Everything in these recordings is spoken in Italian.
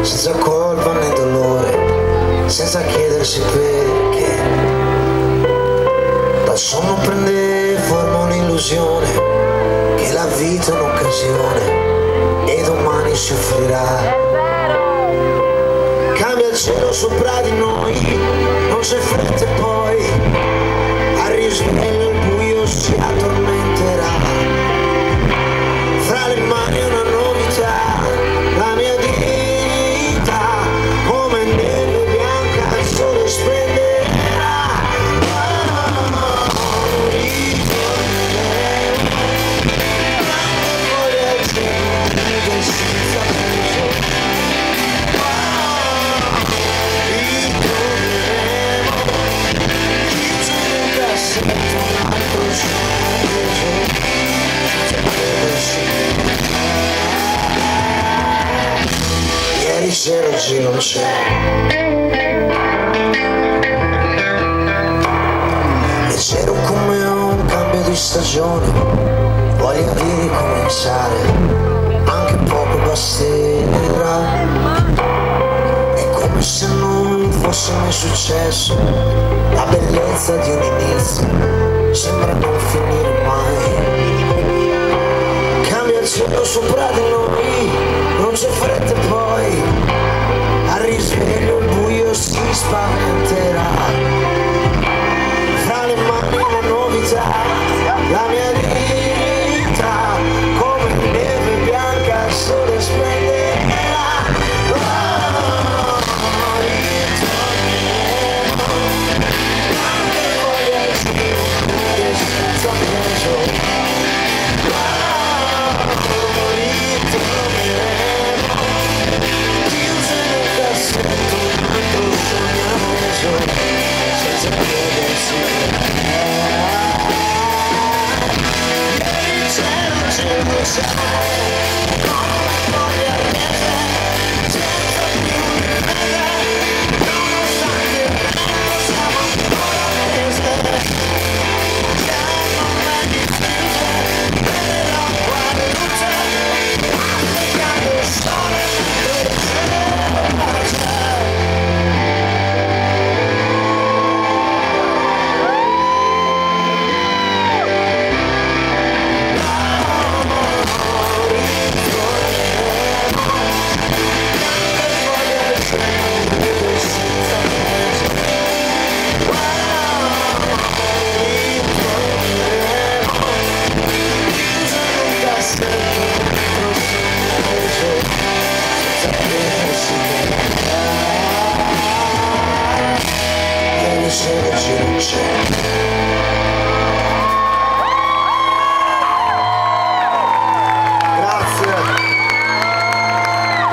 senza colpa né dolore, senza chiedersi perché. Dal sonno prende forma un'illusione, che la vita è un'occasione e domani si offrirà. Cambia il cielo sopra di noi, non c'è fretta e poi al risveglio il buio si addormenterà. Fra le mani una novità, la mia vita come neve bianca il sole splenderà. Ieri c'era, oggi non c'è. Leggero come un cambio di stagione, voglia di ricominciare, anche poco basterà. È come se non fosse mai successo, la bellezza di un inizio sembra non finire mai. Cambia il cielo sopra di noi, non c'è fretta e poi al risveglio il buio si spaventerà. Fra le mani una novità, la mia vita come neve bianca il sole splenderà.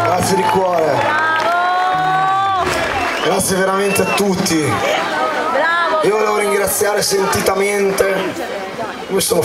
Grazie di cuore. Grazie veramente a tutti. Io volevo ringraziare sentitamente. Come sono